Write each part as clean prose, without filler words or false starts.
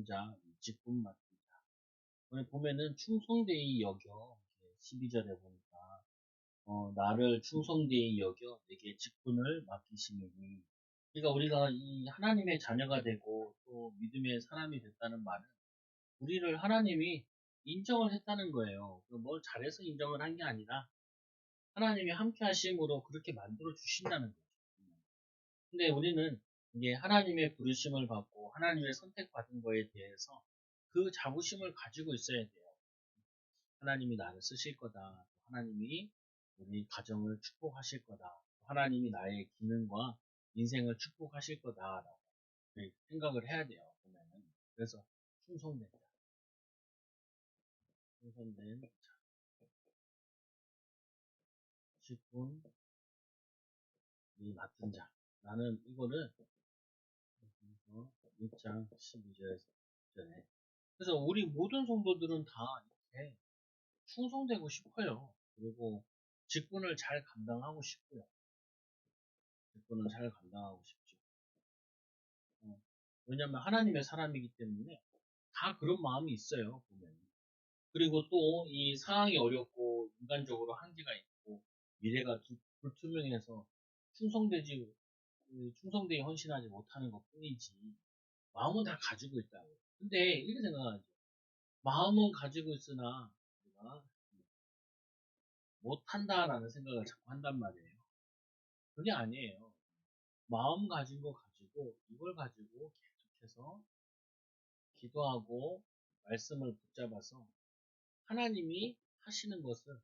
자, 직분 맡은 자. 오늘 보면은 충성되이 여겨 12절에 보니까 나를 충성되이 여겨 내게 직분을 맡기시니. 그러니까 우리가 이 하나님의 자녀가 되고 또 믿음의 사람이 됐다는 말은 우리를 하나님이 인정을 했다는 거예요. 뭘 잘해서 인정을 한 게 아니라 하나님이 함께 하심으로 그렇게 만들어 주신다는 거죠. 근데 우리는 이게 하나님의 부르심을 받고 하나님의 선택받은 거에 대해서 그 자부심을 가지고 있어야 돼요. 하나님이 나를 쓰실 거다. 하나님이 우리 가정을 축복하실 거다. 하나님이 나의 기능과 인생을 축복하실 거다라고 생각을 해야 돼요. 보면은. 그래서 충성된 자, 충성된 자, 직분이 맡은 자. 나는 이거를 6장 12절에 그래서 우리 모든 성도들은 다 이렇게 충성되고 싶어요. 그리고 직분을 잘 감당하고 싶고요. 직분을 잘 감당하고 싶죠. 왜냐하면 하나님의 사람이기 때문에 다 그런 마음이 있어요. 보면. 그리고 또 이 상황이 어렵고 인간적으로 한계가 있고 미래가 불투명해서 충성되지 충성되게 헌신하지 못하는 것 뿐이지 마음은 다 가지고 있다고. 근데 이렇게 생각하죠. 마음은 가지고 있으나 우리가 못한다라는 생각을 자꾸 한단 말이에요. 그게 아니에요. 마음 가진 거 가지고 이걸 가지고 계속해서 기도하고 말씀을 붙잡아서 하나님이 하시는 것을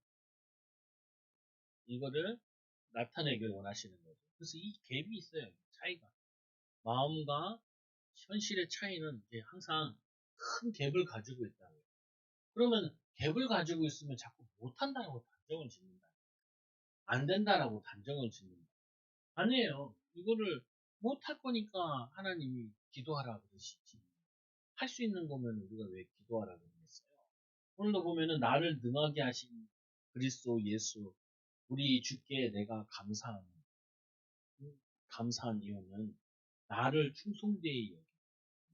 이거를 나타내길 원하시는 거죠. 그래서 이 갭이 있어요. 차이가. 마음과 현실의 차이는 항상 큰 갭을 가지고 있다고요. 그러면 갭을 가지고 있으면 자꾸 못한다고 단정을 짓는다. 안 된다라고 단정을 짓는다. 아니에요. 이거를 못할 거니까 하나님이 기도하라 그러시지. 할 수 있는 거면 우리가 왜 기도하라 그러겠어요? 오늘도 보면은 나를 능하게 하신 그리스도 예수, 우리 주께 내가 감사한 이유는 나를 충성되이 여겨.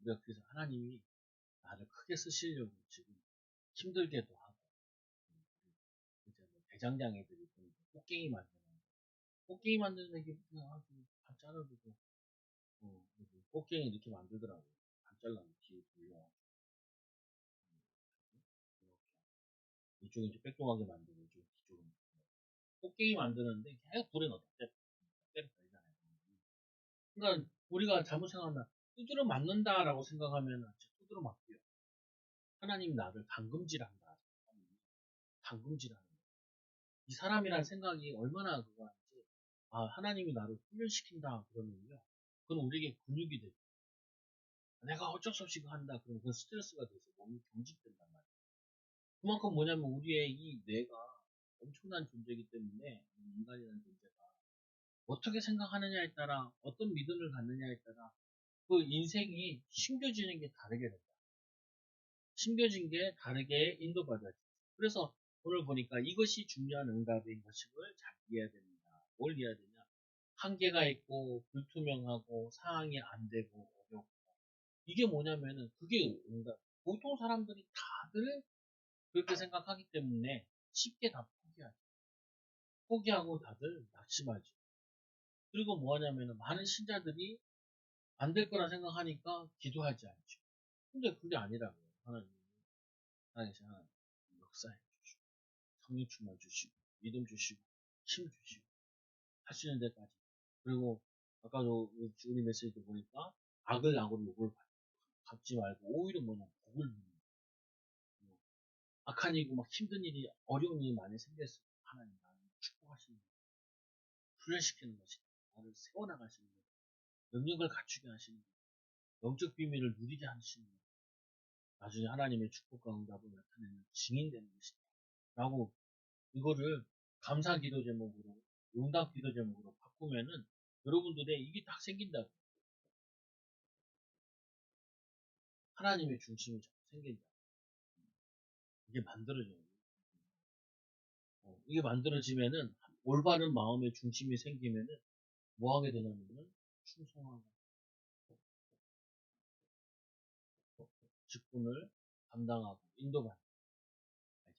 우리가 그래서 하나님이 나를 크게 쓰시려고 지금 힘들게도 하고, 이제 뭐 대장장이들이 보니까 꽃갱이 만드는 거. 꽃갱이 만드는 게 그냥 아주 반 잘라주고, 꽃갱이 이렇게 만들더라고요. 반 잘라면 뒤에 돌려. 이쪽은 이제 빽빽하게 만들고, 이쪽은 꽃갱이 만드는데 계속 불에 넣었다 때려 버리잖아요. 그러니까 우리가 잘못 생각하면 두드려 맞는다라고 생각하면 두드려 맞고요. 하나님 나를 담금질한다. 담금질하는 거. 이 사람이란 생각이 얼마나 그거한지 하나님이 나를 훈련시킨다 그러면요. 그건 우리에게 근육이 되고 내가 어쩔 수 없이 한다 그러면 그건 스트레스가 돼서 몸이 경직된단 말이에요. 그만큼 뭐냐면 우리의 이 뇌가 엄청난 존재이기 때문에 인간이라는 존재가 어떻게 생각하느냐에 따라 어떤 믿음을 갖느냐에 따라 그 인생이 심겨지는 게 다르게 된다. 심겨진 게 다르게 인도받아야죠. 그래서 오늘 보니까 이것이 중요한 응답인 것임을 잘 이해해야 됩니다. 뭘 이해해야 되냐? 한계가 있고 불투명하고 상황이 안 되고 어렵고 이게 뭐냐면은 그게 응답. 보통 사람들이 다들 그렇게 생각하기 때문에 쉽게 다 포기하죠. 포기하고 다들 낙심하죠. 그리고 뭐 하냐면은 많은 신자들이 안 될 거라 생각하니까 기도하지 않죠. 근데 그게 아니라고요. 하나님 역사해 주시고 성령 충만 주시고 믿음 주시고 힘 주시고 할 수 있는 데까지. 그리고 아까도 우리 메시지도 보니까 악을 악으로 욕을 갚지 말고 오히려 뭐냐 복을 누리는 악한 일이고 막 힘든 일이 어려운 일이 많이 생겼을 때 하나님 나를 축복하시는 거 훈련시키는 것이다. 나를 세워나가시는 것 능력을 갖추게 하시는 것 영적 비밀을 누리게 하시는 것 나중에 하나님의 축복과 응답을 나타내는 증인되는 것이다. 라고 이거를 감사 기도 제목으로 응답 기도 제목으로 바꾸면은 여러분들의 이게 딱 생긴다고. 하나님의 중심이 자꾸 생긴다. 이게 만들어져요. 이게 만들어지면은 올바른 마음의 중심이 생기면은 뭐 하게 되냐면은 충성하고 직분을 감당하고 인도받는.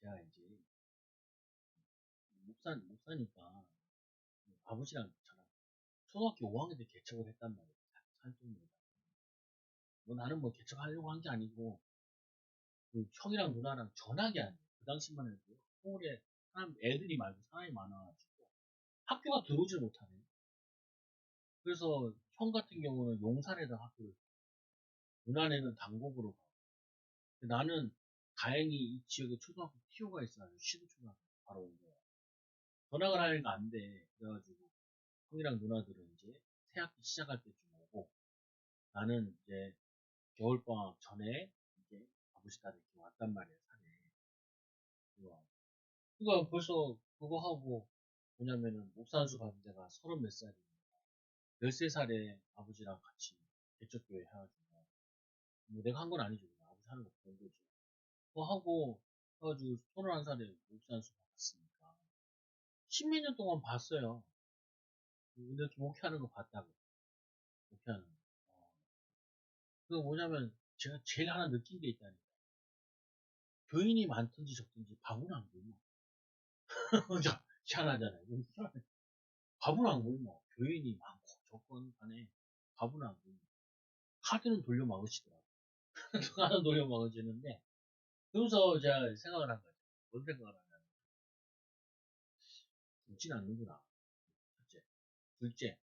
제가 이제 목사니까 아버지랑 저랑 초등학교 5학년 때 개척을 했단 말이에요. 산중교회. 뭐 나는 뭐 개척하려고 한 게 아니고 그 형이랑 누나랑 전화기 안 돼. 그 당시만 해도 서울에 애들이 말고 사람이 많아가지고 학교가 들어오질 못하네. 그래서 형 같은 경우는 용산에다 학교를, 누나네는 당곡으로 가고, 나는 다행히 이 지역에 초등학교 티오가 있어가지고 시도초등학교 바로 온 거야. 전학을 하니까 안 돼. 그래가지고 형이랑 누나들은 이제 새학기 시작할 때쯤 오고, 나는 이제 겨울방학 전에 이제 아버지 딸이 이렇게 왔단 말이야, 산에. 그러니까 벌써 그거 하고, 뭐냐면은 목산수 받은 데가 30몇 살이니까 13살에 아버지랑 같이 개척교회 해가지고, 뭐 내가 한 건 아니죠. 아버지 하는 거 본 거죠. 그거 하고 해가지고 31살에 목산수 받았으니까 십몇 년 동안 봤어요. 이렇게 목회하는 거 봤다고. 목회하는 거. 그거 뭐냐면 제가 제일 하나 느낀 게 있다니까. 교인이 많든지 적든지 밥은 안 굶어. 희한하잖아요. 밥은 안 굶어. 교인이 많고 적건 간에 밥은 안 굶어. 카드는 돌려 막으시더라고. 카드는 돌려 막으시는데, 그러면서 제가 생각을 한 거죠. 뭔 생각을 하냐면, 굶진 않는구나. 첫째. 둘째,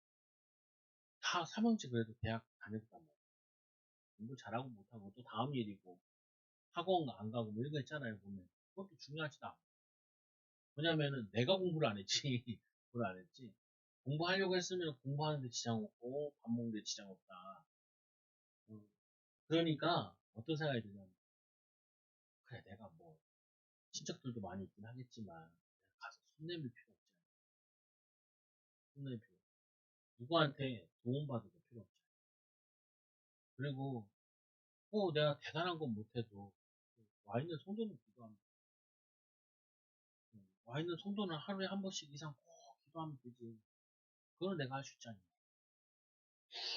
다 삼형제 그래도 대학 다녔단 말이에요. 공부 잘하고 못하고 또 다음 일이고, 학원 안 가고 뭐 이런 거 있잖아요, 보면. 그것도 중요하지도 않고. 왜냐면은 내가 공부를 안 했지. 공부를 안 했지. 공부하려고 했으면 공부하는데 지장 없고, 밥 먹는데 지장 없다. 어, 그러니까, 어떤 생각이 드냐면, 그래, 내가 뭐, 친척들도 많이 있긴 하겠지만, 내가 가서 손 내밀 필요 없잖아. 손 내밀 필요 없어. 누구한테 도움받을 필요 없잖아. 그리고, 뭐, 내가 대단한 건 못해도, 와 있는 성도는 기도하면, 와 있는 성도는 하루에 한 번씩 이상 꼭 기도하면 되지. 그건 내가 할 수 있잖아.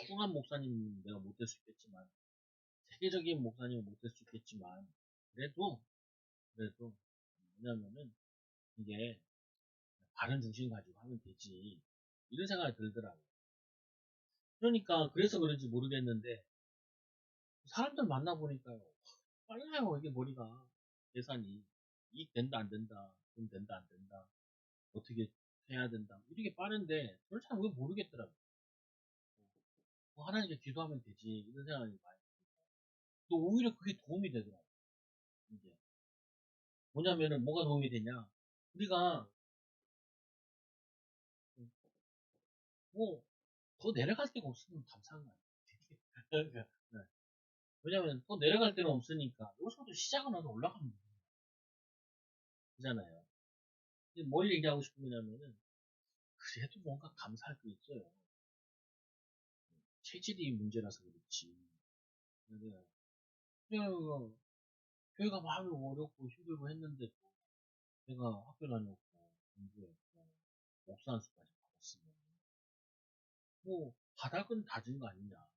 훌륭한 목사님은 내가 못 될 수 있겠지만, 세계적인 목사님은 못 될 수 있겠지만, 그래도, 뭐냐면은, 이게, 바른 중심 가지고 하면 되지. 이런 생각이 들더라고요. 그러니까, 그래서 그런지 모르겠는데, 사람들 만나보니까요, 빨라요, 이게 머리가. 계산이. 이익 된다, 안 된다. 돈 된다, 안 된다. 어떻게 해야 된다. 이렇게 빠른데, 저를 잘 왜 모르겠더라고요. 뭐 하나님께 기도하면 되지. 이런 생각이 많이 들고. 또 오히려 그게 도움이 되더라고요. 이게. 뭐냐면은, 뭐가 도움이 되냐. 우리가, 뭐, 더 내려갈 데가 없으면 감사한 거야. 그러니까, 네. 왜냐면, 더 내려갈 데는 없으니까, 여기서부터 시작은 하서 올라가면 되잖아요. 근데 뭘 얘기하고 싶은 거냐면은, 그래도 뭔가 감사할 게 있어요. 체질이 문제라서 그렇지. 그냥, 그냥 교회가 마음이 어렵고 힘들고 했는데, 내가 학교 다녔고, 공부했고, 목사 안수까지 받았으면, 뭐, 바닥은 다진 거 아니냐.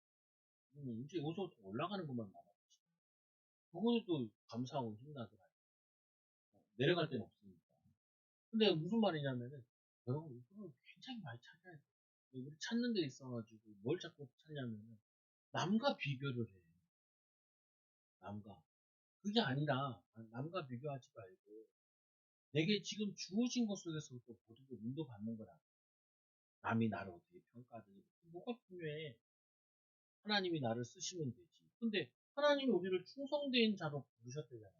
이제 여기서부터 올라가는 것만 남았지. 그거에도 감사하고 힘나더라고요. 내려갈 데는 없으니까. 근데 무슨 말이냐면은, 여러분, 이거는 굉장히 많이 찾아야 돼. 우리 찾는 데 있어가지고, 뭘 자꾸 찾냐면은, 남과 비교를 해. 남과. 그게 아니라, 남과 비교하지 말고, 내게 지금 주어진 것 속에서부터 모두를 인도받는 거라. 남이 나를 어떻게 평가하든지. 뭐가 중요해. 하나님이 나를 쓰시면 되지. 근데 하나님이 우리를 충성된 자로 부르셨대잖아요.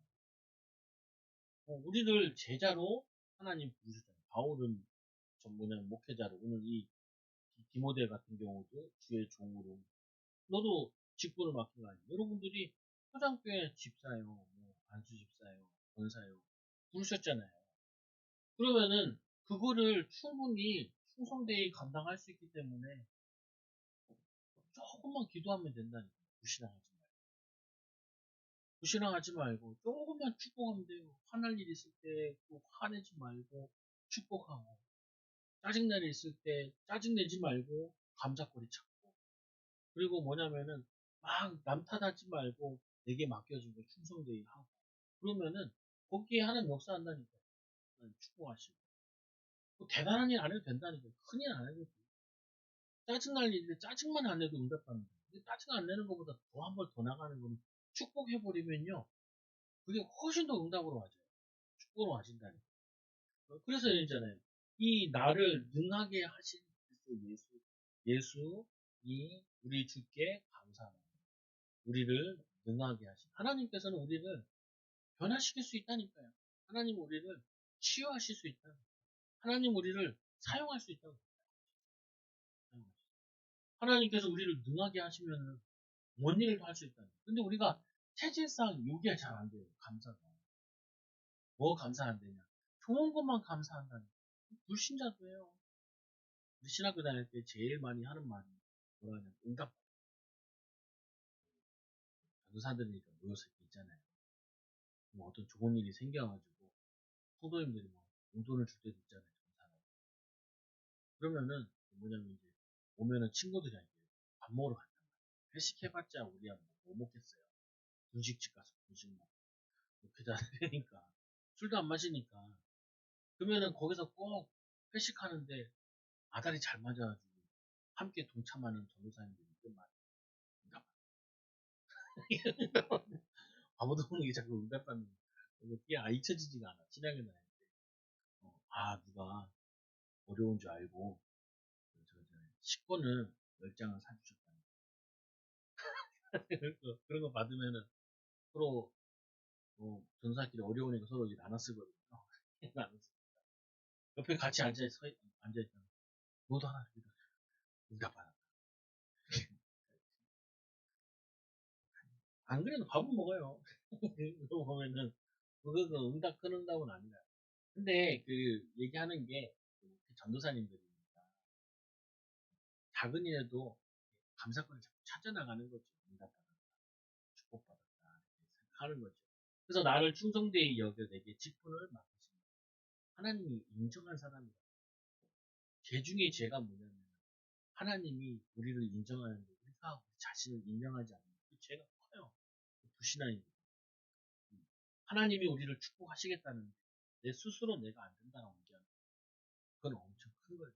우리를 제자로 하나님 부르셨잖아요. 바울은 전문의 목회자로, 오늘 이 디모데 같은 경우도 주의 종으로, 너도 직분을 맡긴 거 아니에요. 여러분들이 초장교회 집사요, 뭐 안수 집사요, 권사요 부르셨잖아요. 그러면은 그거를 충분히 충성되게 감당할 수 있기 때문에 조금만 기도하면 된다니까. 무신앙하지 말고. 무신앙하지 말고 조금만 축복하면 돼요. 화날 일 있을 때 꼭 화내지 말고 축복하고, 짜증날 일 있을 때 짜증내지 말고 감사거리 찾고, 그리고 뭐냐면은 막 남 탓하지 말고 내게 맡겨진 거 충성되게 하고 그러면은 거기에 하나님 역사한다니까 축복하시고 뭐 대단한 일 안 해도 된다니까 큰 일 안 해도 돼. 짜증날 일인데 짜증만 안 내도 응답받는다. 짜증 안 내는 것보다 더 한 번 더 나가는 거는 축복해버리면요 그게 훨씬 더 응답으로 와져요. 축복으로 와진다니까. 그래서 있잖아요. 이 나를 능하게 하신 그리스도 예수, 이 우리 주께 감사합니다. 우리를 능하게 하신 하나님께서는 우리를 변화시킬 수 있다니까요. 하나님 우리를 치유하실 수 있다. 하나님 우리를 사용할 수 있다고. 하나님께서 우리를 능하게 하시면은 뭔 일도 할 수 있다. 근데 우리가 체질상 요게 잘 안 돼요. 감사가. 뭐 감사 안 되냐? 좋은 것만 감사한다니. 불신자도 해요. 우리 신학교 다닐 때 제일 많이 하는 말이 뭐라 하냐면 응답. 전도사들이니까 모였을 때 있잖아요. 뭐 어떤 좋은 일이 생겨가지고 성도님들이 뭐 용돈을 줄 때도 있잖아요. 전도사는. 그러면은 뭐냐면 이제 오면은 친구들이 이제 밥 먹으러 간단 말이에요. 회식해봤자 우리야 뭐 먹겠어요. 분식집 가서 분식 먹고 이렇게 다 되니까 술도 안 마시니까 그러면은 거기서 꼭 회식하는데 아다리 잘 맞아가지고 함께 동참하는 전도사님들이 있단 말이에요. 아무도 모르게 자꾸 응답하는 그게 잊혀지지가 않아. 신앙의 나이 때. 누가 어려운 줄 알고 식권을 10장을 사주셨다는 그런 거 받으면은 서로 전사끼리 어려우니까 서로 이제 나눠 쓰거든요. 나눠 쓰. 옆에 같이 앉아있잖아. 너도 하나 주기로 응답받아. 안 그래도 밥은 먹어요. 그거 보면은 그거 응답 큰 응답은 아니라. 근데 그 얘기하는 게 전도사님들이니까 작은 일에도 감사권을 자꾸 찾아나가는 거죠. 응답받았다, 축복받았다 이렇게 생각하는 거죠. 그래서 나를 충성되이 여겨 내게 직분을 맡기신 하나님이 인정한 사람이다. 죄 중에 죄가 뭐냐면 하나님이 우리를 인정하는데 우리가 우리 자신을 인정하지 않는 그 죄가 커요. 불신앙입니다. 하나님이 우리를 축복하시겠다는데 내 스스로 내가 안 된다라고 얘기하는 그건 엄청 큰 거예요.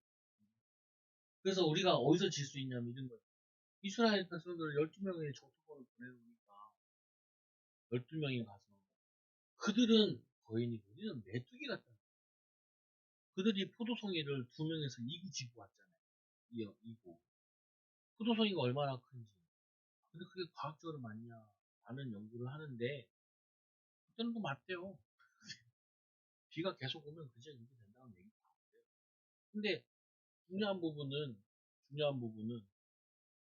그래서 우리가 어디서 질 수 있냐면 이런 거예요. 이스라엘 백성들 12명의 정토권을 보내놓으니까 12명이 가서 그들은 거인이고 우리는 메뚜기 같다. 그들이 포도송이를 2명에서 이고 왔잖아요. 이고. 포도송이가 얼마나 큰지. 근데 그게 과학적으로 맞냐? 라는 연구를 하는데 그때는 또 맞대요. 비가 계속 오면 그제 이렇게 된다는 얘기도 하고 그래요. 근데 중요한 부분은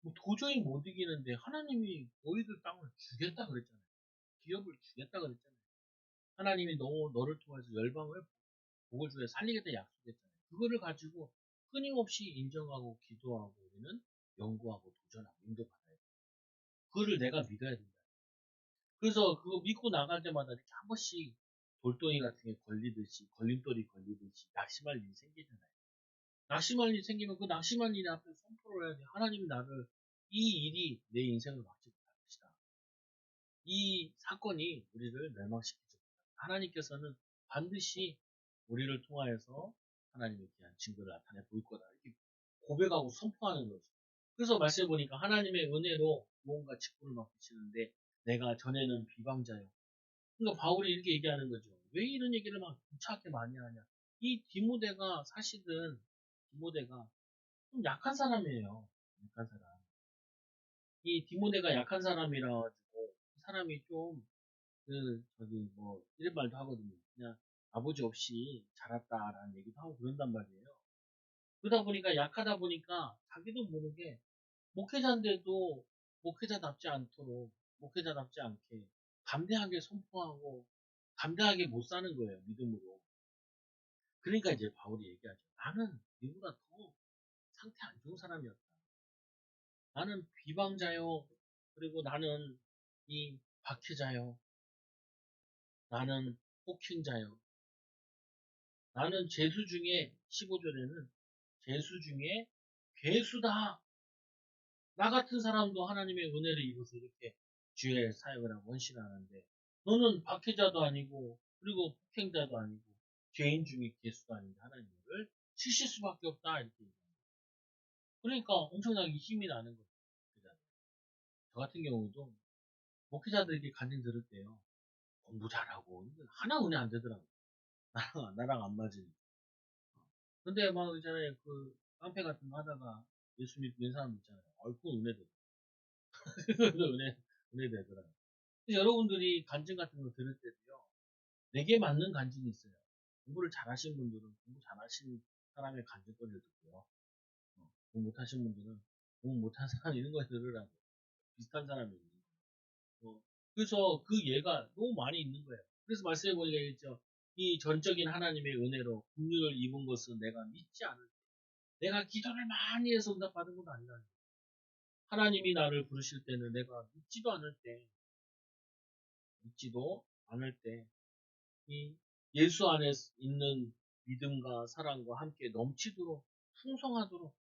뭐 도저히 못 이기는데 하나님이 너희들 땅을 주겠다 그랬잖아요. 기업을 주겠다 그랬잖아요. 하나님이 너를 통해서 열방을 복을 주에 살리겠다 약속했잖아요. 그거를 가지고 끊임없이 인정하고 기도하고 우리는 연구하고 도전하고 인도받아야 돼. 그거를 내가 믿어야 된다. 그래서 그거 믿고 나갈 때마다 이렇게 한 번씩 돌덩이 같은 게 걸리듯이 걸림돌이 걸리듯이 낙심할 일이 생기잖아요. 낙심할 일이 생기면 그 낙심할 일 앞에 선포를 해야 돼. 하나님이 나를 이 일이 내 인생을 막지 못할 것이다. 이 사건이 우리를 멸망시키지 못한다. 하나님께서는 반드시 우리를 통하여서 하나님의 귀한 증거를 나타내 보일 거다. 이렇게 고백하고 선포하는 거죠. 그래서 말씀해 보니까 하나님의 은혜로 무언가 직분을 맡기시는데 내가 전에는 비방자요. 그러니까 바울이 이렇게 얘기하는 거죠. 왜 이런 얘기를 막 구차하게 많이 하냐. 이 디모데가 사실은 디모데가 좀 약한 사람이에요. 약한 사람. 이 디모데가 약한 사람이라 가지고 그 사람이 좀 이런 말도 하거든요. 그냥 아버지 없이 자랐다라는 얘기도 하고 그런단 말이에요. 그러다 보니까 약하다 보니까 자기도 모르게 목회자인데도 목회자답지 않도록 목회자답지 않게 담대하게 선포하고 담대하게 못 사는 거예요. 믿음으로. 그러니까 이제 바울이 얘기하죠. 나는 니보다 더 상태 안 좋은 사람이었다. 나는 비방자요. 그리고 나는 이 박해자요. 나는 폭행자요. 나는 죄수 중에 15절에는 죄수 중에 괴수다. 나 같은 사람도 하나님의 은혜를 입어서 이렇게 주의 사역을 하고 헌신하는데 너는 박해자도 아니고 그리고 폭행자도 아니고 죄인 중에 개수도 아닌데 하나님 너를 치실 수밖에 없다 이렇게 얘기합니다. 그러니까 엄청나게 힘이 나는 거죠. 저 같은 경우도 목회자들에게 간증 들을 때요. 공부 잘하고 하나 은혜 안 되더라고. 나랑 안 맞으니까. 근데 막 있잖아요. 그 깡패 같은 거 하다가 예수 믿는 사람 있잖아요. 얼큰 은혜 돼. 은혜 되더라고요. 여러분들이 간증 같은 거 들을 때도요. 내게 맞는 간증이 있어요. 공부를 잘하신 분들은 공부 잘하신 사람의 간증거리를 듣고요. 공부 못하신 분들은 공부 못한 사람 이런 거 들으라고. 비슷한 사람이 있는 거예요. 그래서 그 예가 너무 많이 있는 거예요. 그래서 말씀해 보니까 얘기했죠. 이 전적인 하나님의 은혜로 긍휼을 입은 것은 내가 믿지 않을 때, 내가 기도를 많이 해서 응답받은 건 아니라는 거예요. 하나님이 나를 부르실 때는 내가 믿지도 않을 때, 이 예수 안에 있는 믿음과 사랑과 함께 넘치도록 풍성하도록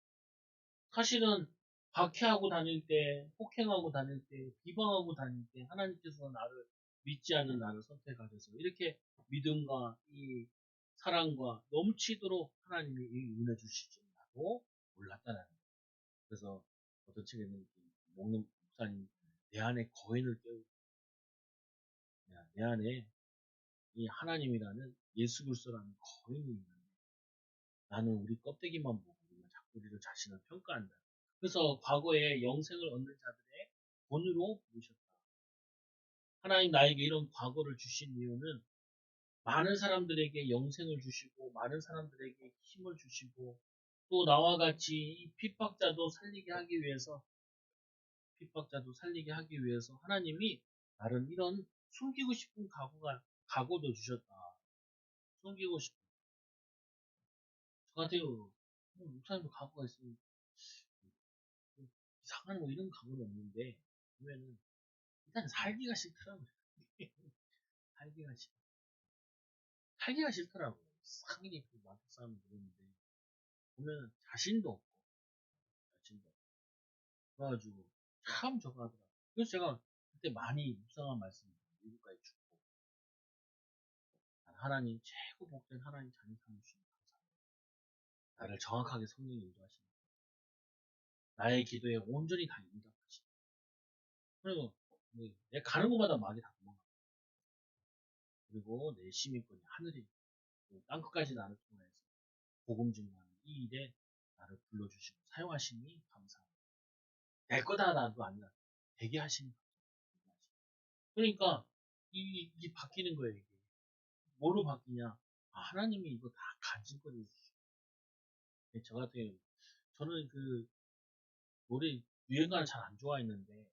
사실은 박해하고 다닐 때, 폭행하고 다닐 때, 비방하고 다닐 때 하나님께서 나를 믿지 않는 나를 선택하셔서 이렇게 믿음과 이 사랑과 넘치도록 하나님이 이 은혜 주시지 나도 몰랐다라는 거예요. 그래서 어떤 책에는 이렇게 먹는 목사님 내 안에 거인을 깨우고 내 안에 이 하나님이라는 예수 그리스도라는 거인이 있는데 나는 우리 껍데기만 보고 우리가 자꾸 우리를 자신을 평가한다. 그래서 과거에 영생을 얻는 자들의 본으로 부르셨다. 하나님 나에게 이런 과거를 주신 이유는 많은 사람들에게 영생을 주시고 많은 사람들에게 힘을 주시고 또 나와 같이 이 핍박자도 살리게 하기 위해서 하나님이 나는 이런 숨기고 싶은 각오도 주셨다. 숨기고 싶은 저 같은 경우 목사님도 각오가 있으면 이상한 뭐 이런 각오는 없는데 보면은 일단 살기가 싫더라고요. 살기가 싫 살기가 싫더라고요. 상인이 그 마트 싸움을 그러는데 보면 자신도 없고 그래가지고 참 저거 하더라고요. 그래서 제가 그때 많이 묵상한 말씀을 미국까지 죽고 하나님 최고 복된 하나님 자녀 삼으시니 감사합니다. 나를 정확하게 성령이 인도하시니 나의 기도에 온전히 다 응답하시니 그리고 내 가는 곳마다 마귀 다 도망가. 그리고 내 시민권이 하늘에 땅끝까지 나를 통해서 복음 증거하는 이 일에 나를 불러주시고 사용하시니 감사합니다. 될 거다 나도 아니라 되게 하시니 감사합니다. 그러니까 이게 바뀌는 거예요. 이게 뭐로 바뀌냐? 하나님이 이거 다 간증거리 주시고 저 같은 경우 저는 그 노래 유행가를 잘 안 좋아했는데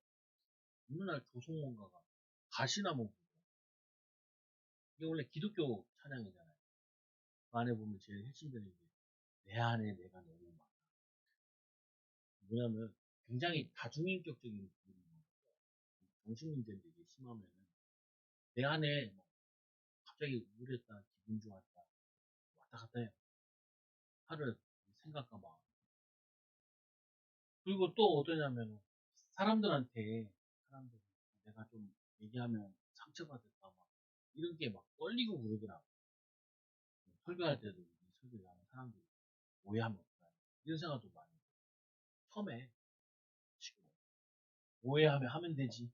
어느 날 조성모가가 가시나무 이게 원래 기독교 찬양이잖아요. 그 안에 보면 제일 핵심적인 게 내 안에 내가 너무 많아. 뭐냐면 굉장히 다중인격적인 부분이 정신문제인데 이게 심하면은 내 안에 갑자기 우울했다, 기분 좋았다, 왔다 갔다 해요. 하루 생각과 마음. 그리고 또 어떠냐면 사람들 내가 좀 얘기하면 상처받을까 막 이런 게 막 떨리고 그러더라고. 설교할 때도 설교하는 사람들이 오해하면 어떡하나 이런 생각도 많이 해요. 처음에 지금 오해하면 하면 되지.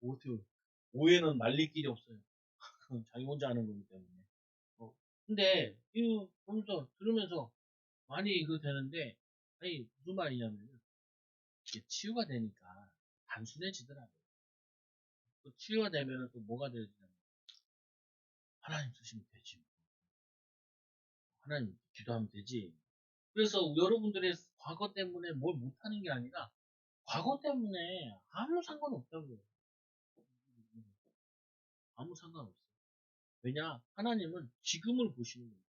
어떻게 오해는 말릴 길이 없어요. 자기 혼자 하는 거기 때문에. 근데 이거 보면서 들으면서 많이 이거 되는데 아니 무슨 말이냐면 이게 치유가 되니까 단순해지더라고요. 또 치유가 되면 또 뭐가 되냐면 하나님 쓰시면 되지. 하나님 기도하면 되지. 그래서 여러분들의 과거 때문에 뭘 못하는 게 아니라 과거 때문에 아무 상관없다고요. 아무 상관없어요. 왜냐? 하나님은 지금을 보시는 거예요.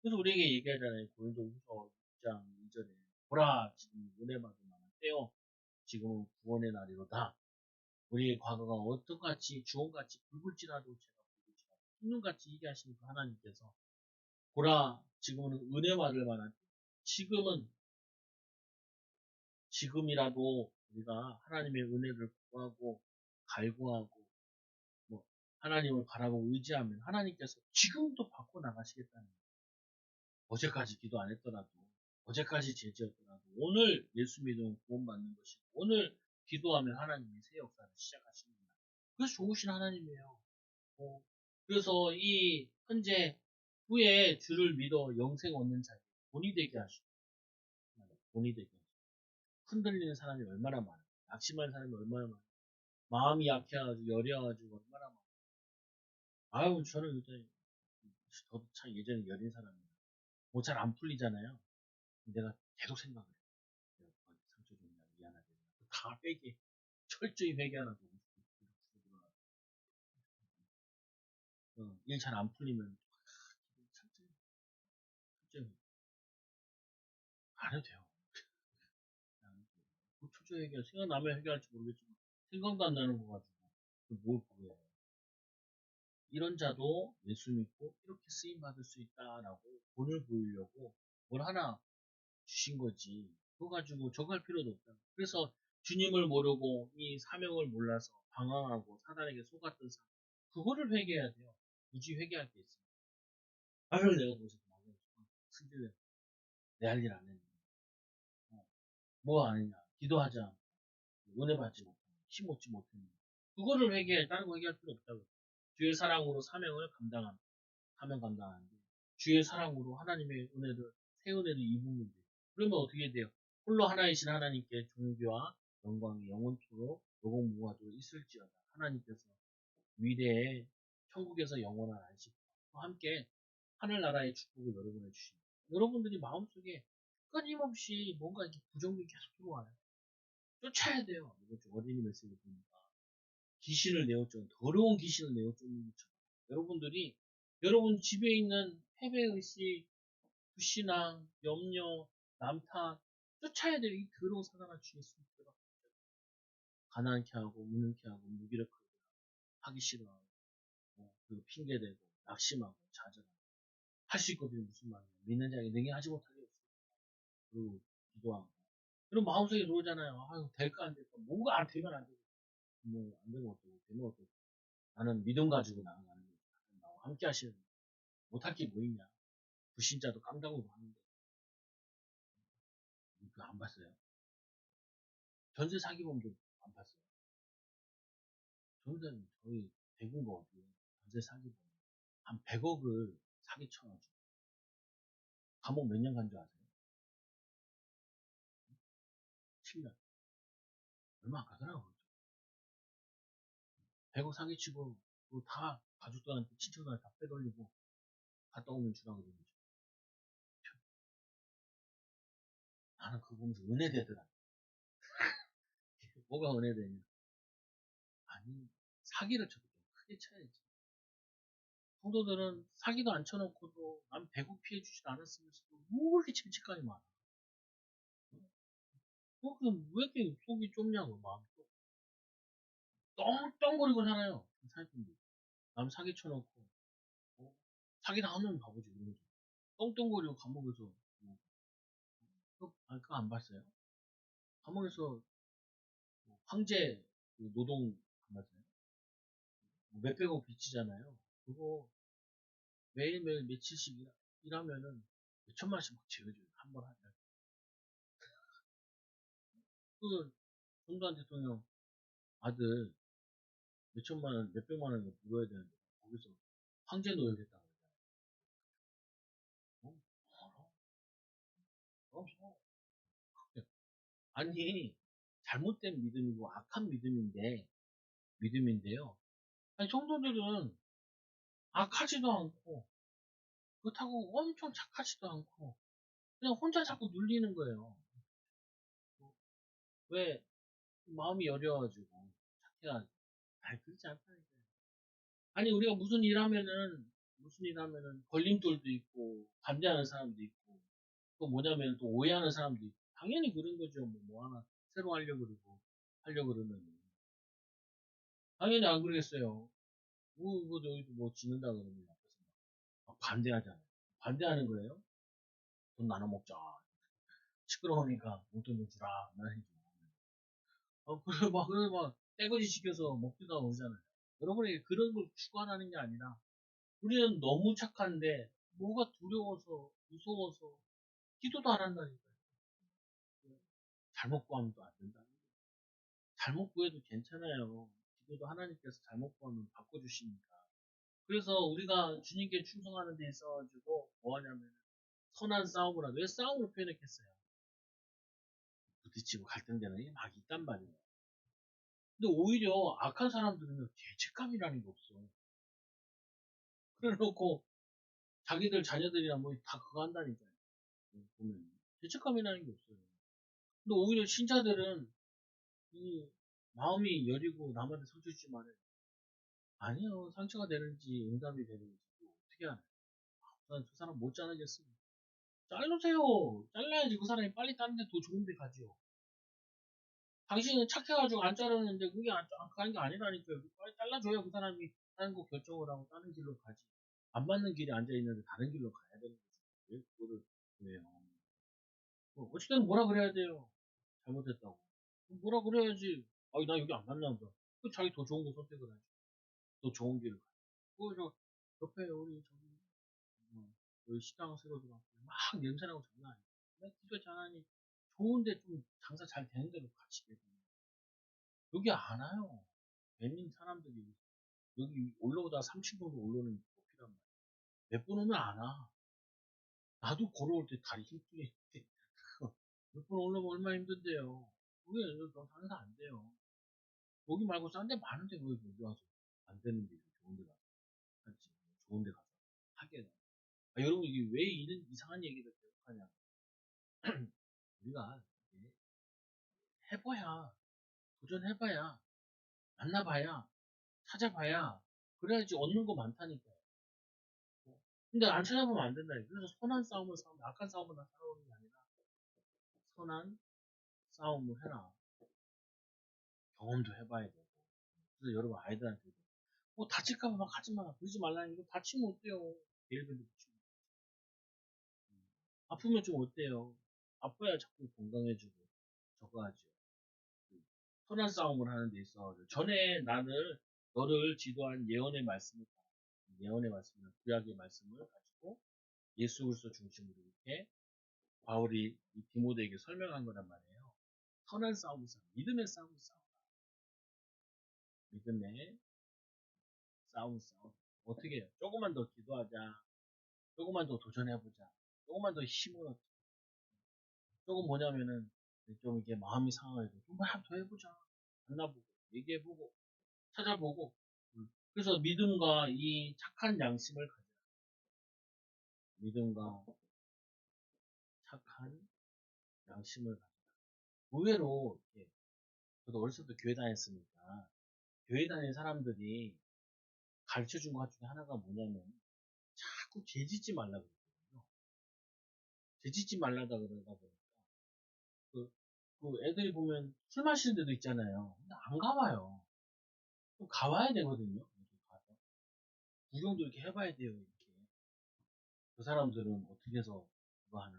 그래서 우리에게 얘기하잖아요. 고린도후서 6장 2절에 보라 지금 은혜 받을 만한 때요. 지금은 구원의 날이로다. 우리의 과거가 어떤같이 주홍같이 붉을지라도 제가 붉을지라도 흰눈같이 이게 하시니까 하나님께서 보라 지금은 은혜 받을 만한 지금은 지금이라도 우리가 하나님의 은혜를 구하고 갈구하고 뭐 하나님을 바라보고 의지하면 하나님께서 지금도 바꿔 나가시겠다는 거예요. 어제까지 기도 안 했더라도 어제까지 죄지었더라도 오늘 예수 믿으면 구원받는 것이고 오늘 기도하면 하나님이 새 역사를 시작하십니다. 그래서 좋으신 하나님이에요. 어, 그래서 이 현재 후에 주를 믿어 영생 얻는 자에게 본이 되게 하시고 본이 되게 하시고 흔들리는 사람이 얼마나 많아요. 낙심한 사람이 얼마나 많아요. 마음이 약해가지고 여려가지고 얼마나 많아요. 아유 저는 일단 저도 참 예전에 여린 사람이에요. 뭐 잘 안 풀리잖아요. 내가 계속 생각을 해요. 내가 상처 줬냐 미안하게 다 회개 철저히 회개하라고 일 잘 안 풀리면 철저히 철저히 안 해도 돼요. 그 초조 회개 생각나면 회개할지 모르겠지만 생각도 안 나는 거 가지고 뭘 구해요. 이런 자도 예수 믿고 이렇게 쓰임 받을 수 있다라고 본을 보이려고 뭘 하나 주신 거지. 그거 가지고 저거 할 필요도 없다. 그래서 주님을 모르고 이 사명을 몰라서 방황하고 사단에게 속았던 사람, 그거를 회개해야 돼요. 굳이 회개할 게 있어요. 아유, 내가 무슨 말이야. 승질내. 내 할 일 안 했네. 뭐 아니냐. 기도하지 않고, 은혜 받지 못하고, 힘 얻지 못했네. 그거를 회개해. 다른 거 회개할 필요 없다고. 주의 사랑으로 사명을 사명 감당하는데, 주의 사랑으로 하나님의 은혜를, 새 은혜를 입으면 돼요. 그러면 어떻게 돼요? 홀로 하나이신 하나님께 존귀와 영광이 영원토록 노공무가도 있을지어다. 하나님께서 위대해 천국에서 영원한 안식과 함께 하늘나라의 축복을 여러분에 주십니다. 여러분들이 마음속에 끊임없이 뭔가 이렇게 부정이 계속 들어와요. 쫓아야 돼요. 이번 주 어린이 메시지 보니까 귀신을 내어쫓는 더러운 귀신을 내어쫓는 것처럼 여러분들이 여러분 집에 있는 패배의식, 불신앙, 염려, 남탓 쫓아야 돼요. 이 더러운 사단아 주의 숨들어 가난케 하고 무능케 하고 무기력하게 하기 싫어하고 그리고 핑계대고 낙심하고 좌절하고 할 수 있거든요. 무슨 말이에요. 믿는 자에게 능히 하지 못하게 없어. 그리고 기도하고 그럼 마음속에 들어오잖아요. 아유 될까 안 될까 뭐가 안 되면 안 되고 뭐안 되면 어쩌고 되면 어쩌고 나는 믿음 가지고 나가는 거야. 나와 함께 하시는 못할 게 뭐 있냐. 불신자도 깡다구고 하는데 그거 안 봤어요. 전세 사기범도 안 봤어요. 전세 저희 대구인 거 같아요. 전세 사기범 한 100억을 사기쳐가지고 감옥 몇 년 간 줄 아세요? 7년. 얼마 안 가더라고요. 100억 사기치고 그거 다 가족들한테 친척들한테 다 빼돌리고 갔다 오면 주라고 그러죠. 나는 그거 보면서 은혜되더라. 뭐가 은혜되냐? 아니 사기를 쳐도 좀 크게 쳐야지. 성도들은 사기도 안 쳐놓고도 난 100억 피해 주지도 않았으면서도 뭐 그렇게 침착감이 많아. 그럼 왜 이렇게 속이 좁냐고 마음이 떵떵거리고 살아요. 사기꾼들. 남 사기 쳐놓고 어? 사기 당하면 바보지 그러죠. 떵떵거리고 감옥에서 그거 안 봤어요? 감옥에서 황제 노동 안 봤어요? 몇백억 빚지잖아요. 그거 매일매일 며칠씩 일하면은 몇천만 원씩 막 지어줘요. 한 번 하면. 그 전두환 대통령 아들 몇천만 원, 몇백만 원 물어야 되는데 거기서 황제 노역했다고 그러잖아요. 어? 아니 잘못된 믿음이고 악한 믿음인데요. 아니 성도들은 악하지도 않고 그렇다고 엄청 착하지도 않고 그냥 혼자 자꾸 눌리는 거예요. 왜 마음이 여려가지고 착해가지고 그렇지 않다니까요. 아니 우리가 무슨 일 하면은 걸림돌도 있고 반대하는 사람도 있고 또 뭐냐면 또 오해하는 사람도 있고 당연히 그런 거죠. 뭐 하나 새로 하려고 그러면 당연히 안 그러겠어요. 여기도 뭐 짓는다 그러면 앞에서 막 반대하잖아요. 반대하는 거예요. 돈 나눠 먹자. 시끄러우니까 용돈 좀 주라. 그래 막 떼거지 시켜서 먹기도 하고 그러잖아요. 여러분이 그런 걸 추구하는 게 아니라 우리는 너무 착한데 뭐가 두려워서 무서워서 기도도 안 한다니까요. 잘못 구하면 또 안 된다는 거예요. 잘못 구해도 괜찮아요. 기도도 하나님께서 잘못 구하면 바꿔주시니까. 그래서 우리가 주님께 충성하는 데 있어가지고 뭐 하냐면 선한 싸움을 하고 왜 싸움으로 표현했겠어요? 부딪히고 갈등되는 게 막 있단 말이에요. 근데 오히려 악한 사람들은 죄책감이라는 게 없어. 그래놓고 자기들 자녀들이랑 뭐 다 그거 한다니까요. 보면 죄책감이라는 게 없어요. 근데 오히려 신자들은 이 마음이 여리고 남한테 상처 주지 말아요. 아니요. 상처가 되는지 응답이 되는지 어떻게 알아요? 그 사람 못 자르겠어요. 자르세요. 잘라야지 그 사람이 빨리 다른 데 더 좋은 데 가지요. 당신은 착해가지고 안 자르는데 그게 안 가는 게 아니라니까요. 빨리 잘라줘야 그 사람이 다른 거 결정을 하고 다른 길로 가지. 안 맞는 길에 앉아있는데 다른 길로 가야 되는 거지. 왜 그거를, 왜요? 어쨌든 뭐라 그래야 돼요. 잘못했다고. 뭐라 그래야지. 아, 나 여기 안 맞나 보다. 그 자기 더 좋은 거 선택을 하지. 더 좋은 길을 가. 그저 옆에 우리 저기 여기 식당 새로 들어왔고 막 냄새나고 장난 아니야. 내가 기도 잘하니 좋은데 좀 장사 잘 되는 데로 같이 되 여기 안 와요. 웬민 사람들이 여기 올라오다 3층 정도 올라오는 게 필요한 말이야. 몇 분 오면 안 와. 나도 걸어올 때 다리 힘들게 몇 분 올라오면 얼마나 힘든데요. 그게 장사 안 돼요. 여기 말고 싼 데 많은데 왜 여기 와서 안 되는 데 좋은 데 가서 하지. 좋은 데 가서 하게. 아, 여러분 이게 왜 이런 이상한 얘기를 계속 하냐. 우리가 해봐야, 도전해봐야, 만나봐야, 찾아봐야, 그래야지 얻는 거 많다니까요. 근데 안 찾아보면 안 된다. 그래서 선한 싸움을 싸우면, 악한 싸움을 싸우는 게 아니라, 선한 싸움을 해라. 경험도 해봐야 되고. 그래서 여러분 아이들한테도, 뭐 다칠까봐 막 하지 마. 그러지 말라는 거 다치면 어때요? 예를 들면, 아프면 좀 어때요? 아파야 자꾸 건강해지고, 저거 하죠. 선한 싸움을 하는 데 있어 전에 너를 지도한 예언의 말씀을 예언의 말씀을 구약의 말씀을 가지고 예수 그리스도 중심으로 이렇게 바울이 이 디모데에게 설명한 거란 말이에요. 선한 싸움을 싸움, 믿음의 싸움을 싸움, 믿음의 싸움을 싸움. 어떻게 해요? 조금만 더 기도하자, 조금만 더 도전해보자, 조금만 더 힘을 얻자. 조금 뭐냐면은 좀 이렇게 마음이 상하해도 좀 더 해보자. 만나보고 얘기해보고 찾아보고 그래서 믿음과 이 착한 양심을 가져라. 믿음과 착한 양심을 가져라. 의외로 저도 어렸을 때 교회 다녔으니까 교회 다니는 사람들이 가르쳐 준 것 중에 하나가 뭐냐면 자꾸 죄짓지 말라고 그러거든요. 죄짓지 말라다 그러다 보니까 그, 그 애들이 보면 술 마시는 데도 있잖아요. 근데 안 가봐요. 좀 가봐야 되거든요. 이렇게 가서 구경도 이렇게 해봐야 돼요. 이렇게 그 사람들은 어떻게 해서 그거 하나.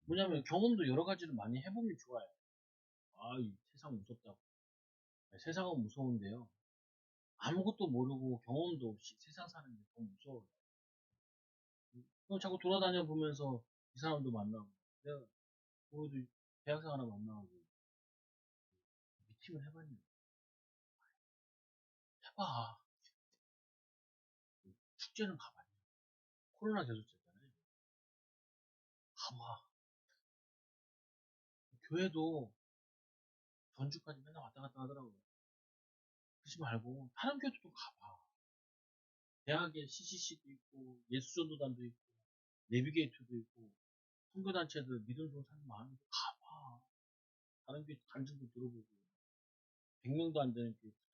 뭐냐면 경험도 여러 가지를 많이 해보면 좋아요. 아, 이 세상 무섭다고. 세상은 무서운데요. 아무것도 모르고 경험도 없이 세상 사는 게 너무 무서워요. 그럼 자꾸 돌아다녀 보면서 이 사람도 만나고, 내가 거기도 대학생 하나 만나고, 미팅을 해봤냐. 해봐. 축제는 가봤냐. 코로나 계속됐잖아요. 가봐. 교회도 전주까지 맨날 왔다 갔다 하더라고요. 그러지 말고, 다른 교회도 가봐. 대학에 CCC도 있고, 예수전도단도 있고, 내비게이터도 있고, 선교단체들 믿음 좋은 사람 많은데 가봐. 다른 교회 간증도 들어보고, 100명도 안 되는 교회 붙어가지고.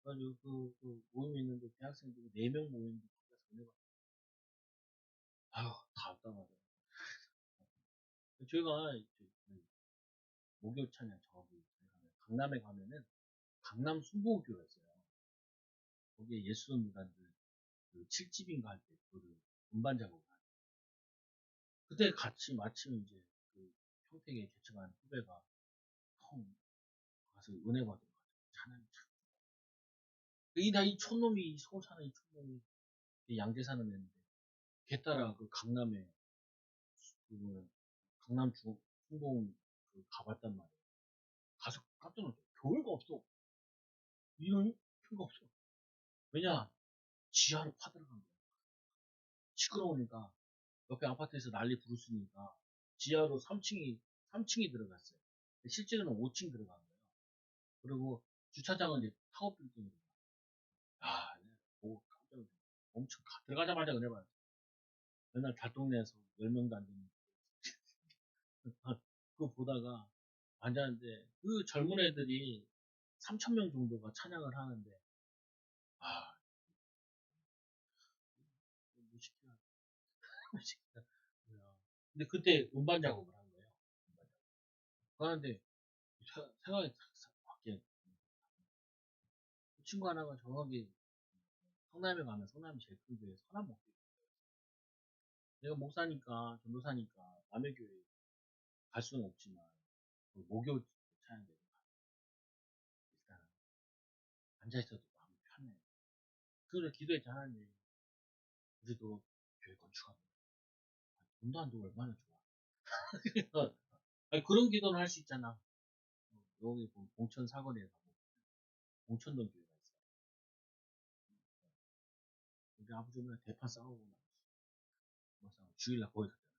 그래가지고 모임이 있는데 대학생들이 4명 모이는데 거기가 전해가 아유 다 왔다 말이야. 저희가 목요 찬양 저기 강남에 가면은 강남 순복교가 있어요. 거기에 예수전도단들 그 7집인가 할 때 그거를 음반 작업을 하죠. 그때 같이 마침 이제 그 평택에 개척한 후배가 통 가서 은혜 받으러 가자. 차는 참. 이 촌놈이, 서울 사는 이 촌놈이 양재 사는 애인데, 걔 따라 그 강남에, 그 뭐야, 강남 중동 그 가봤단 말이야. 가서 깜짝 놀랐어. 교회가 없어. 이런 교회가 없어. 왜냐? 지하로 파들어간 거야. 시끄러우니까 옆에 아파트에서 난리 부르스니까 지하로 3층이 들어갔어요. 실제로는 5층 들어간 거예요. 그리고 주차장은 이제 타워 빌딩으로. 아, 네. 보고 깜짝 놀랐어. 엄청 들어가자마자 은혜 받았어. 맨날 달동네에서 10명도 안 되는 그거 보다가 앉았는데 그 젊은 애들이 3,000명 정도가 찬양을 하는데 아, 무식해. 무식해. 근데 그때 음반 작업을 한 거예요. 음반 작업. 그런데 생각이 탁 바뀌어. 그 친구 하나가 정확히 성남에 가면 성남이 제일 큰 교회 서남 목회. 내가 목사니까 전도사니까 남의 교회 갈 수는 없지만 그 목요 찬양대로 일단 앉아 있어도 마음이 편해. 그래서 기도했지 하나님 우리도 교회 건축합니다. 돈도 안 들고 얼마나 좋아. 그래서 아니, 그런 기도는 할 수 있잖아. 여기 보면 봉천 사거리에 가면 봉천동 교회가 있어. 우리 아버지 오면 대파 싸우고 막 뭐 싸우고 주일날 거기 갔잖아.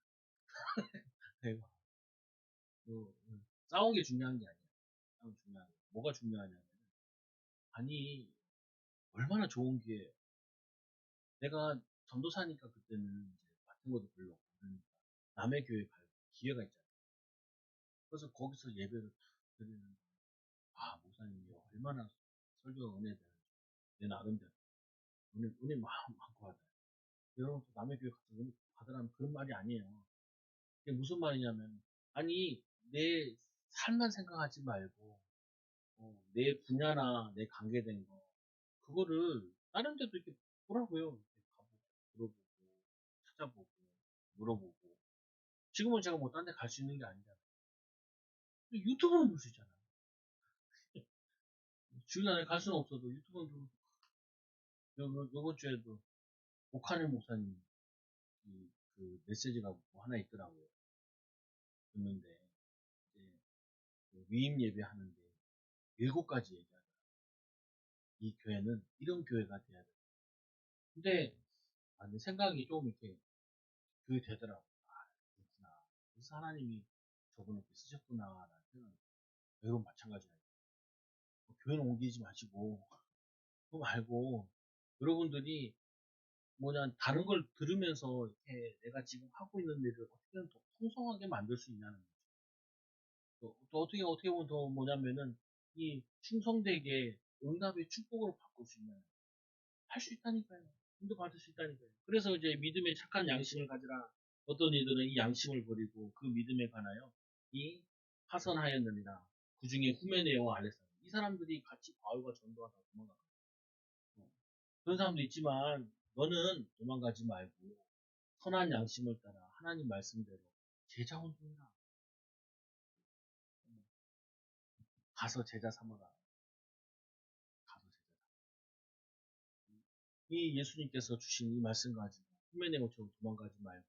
그래서 싸운 게 중요한 게 아니야. 싸운 게 중요한 게 뭐가 중요하냐면 아니 얼마나 좋은 기회. 내가 전도사니까 그때는 이제 같은 것도 별로 없고 그러니까 남의 교회 갈 기회가 있잖아. 그래서 거기서 예배를 드리는 아 목사님이 얼마나 설교가 은혜 되는지 내 나름대로 은혜 많고 하다. 여러분 또 남의 교회 가서 은혜 받으라는 그런 말이 아니에요. 이게 무슨 말이냐면 아니 내 삶만 생각하지 말고 내 분야나 내 관계된 거 그거를 다른 데도 이렇게 보라고요. 이렇게 가보고 물어보고 찾아보고 물어보고 지금은 제가 뭐 딴 데 갈 수 있는 게 아니잖아요. 유튜브는 볼 수 있잖아요. 주일날에 갈 수는 없어도 유튜브는 요번 주에도 오카네 목사님 그 메시지가 뭐 하나 있더라고요. 듣는데 이제 그 위임 예배 하는데 7가지 얘기하더라고요. 이 교회는 이런 교회가 돼야 돼. 근데 내 생각이 좀 이렇게 그게 되더라고. 아, 그렇구나. 그래서 하나님이 저분을 이렇게 쓰셨구나라는 생각이. 여러분 마찬가지예요. 교회는 옮기지 마시고 그거 말고 여러분들이 뭐냐 다른 걸 들으면서 이렇게 내가 지금 하고 있는 일을 어떻게든 더 풍성하게 만들 수 있냐는 거죠. 또 어떻게 보면 더 뭐냐면은 이 충성되게 응답의 축복으로 바꿀 수 있는 할 수 있다니까요. 힘도 받을 수 있다니까요. 그래서 이제 믿음의 착한 양심을 가지라. 어떤 이들은 이 양심을 버리고 그 믿음에 관하여 이 파선하였느니라. 그 중에 후메네오와 알렉산더. 이 사람들이 같이 바울과 전도하다 도망갔거든요. 그런 사람도 있지만 너는 도망가지 말고 선한 양심을 따라 하나님 말씀대로 제자 혼동해라. 가서 제자 삼아라. 가서 제자 이 예수님께서 주신 이 말씀 가지고 후메네오처럼 도망가지 말고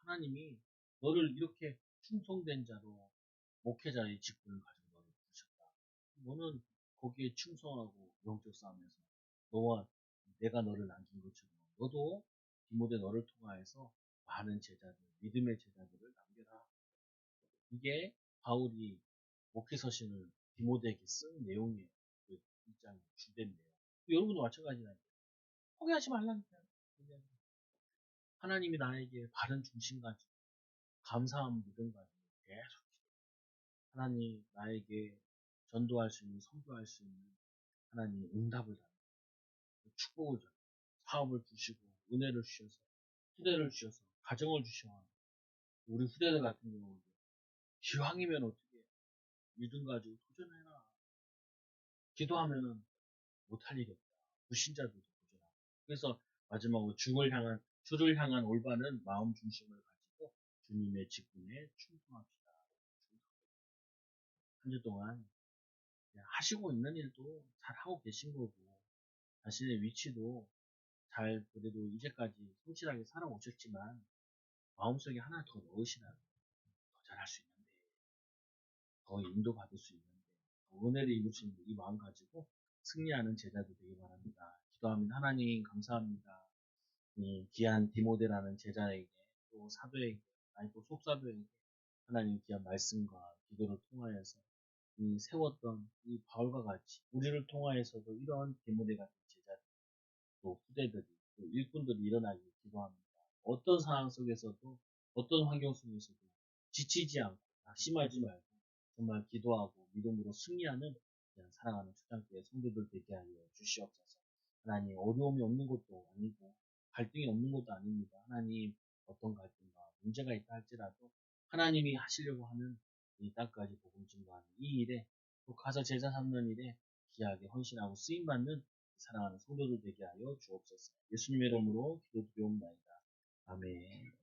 하나님이 너를 이렇게 충성된 자로 목회자의 직분을 가지고 너를 부르셨다. 너는 거기에 충성하고 영적 싸움에서 너와 내가 너를 남긴 것처럼 너도 디모데 너를 통하여서 많은 제자들, 믿음의 제자들을 남겨라. 이게 바울이 목회서신을 디모데에게 쓴 내용이에요. 그 1장 주된 내용. 여러분도 마찬가지라니까. 포기하지 말라니까요. 하나님이 나에게 바른 중심 가지고 감사한 믿음 가지고 계속 하나님 나에게 전도할 수 있는 선교할 수 있는 하나님 응답을 달라 축복을 달라 사업을 주시고 은혜를 주셔서 후대를 주셔서 가정을 주셔서 우리 후대들 같은 경우는 기왕이면 어떻게 해? 믿음 가지고 도전해라 기도하면은 못할 일이 없다 불신자들도 도전하고 그래서 마지막으로 주를 향한 올바른 마음 중심을 가지고 주님의 직분에 충성합시다. 한 주 동안 그냥 하시고 있는 일도 잘 하고 계신 거고, 자신의 위치도 잘 그래도 이제까지 성실하게 살아오셨지만, 마음속에 하나 더 넣으시라고. 더 잘할 수 있는데, 더 인도받을 수 있는데, 더 은혜를 입을 수 있는데, 이 마음 가지고 승리하는 제자도 되기 바랍니다. 기도합니다. 하나님 감사합니다. 이 귀한 디모데라는 제자에게, 또 사도에게, 아니 또 속사도에게 하나님 귀한 말씀과 기도를 통하여서 이 세웠던 이 바울과 같이 우리를 통하여서도 이런 디모데 같은 제자들, 또 후대들이, 또 일꾼들이 일어나길 기도합니다. 어떤 상황 속에서도, 어떤 환경 속에서도 지치지 않고 낙심하지 말고 정말 기도하고 믿음으로 승리하는 그냥 사랑하는 초장교회 성도들 되게 하여 주시옵소서. 하나님, 어려움이 없는 것도 아니고 갈등이 없는 것도 아닙니다. 하나님, 어떤 갈등과 문제가 있다 할지라도 하나님이 하시려고 하는 이 땅까지 복음 증거하는 이 일에, 또 가서 제자 삼는 일에 귀하게 헌신하고 쓰임받는 사랑하는 성도들 되게 하여 주옵소서. 예수님의 이름으로 기도드리옵나이다. 아멘.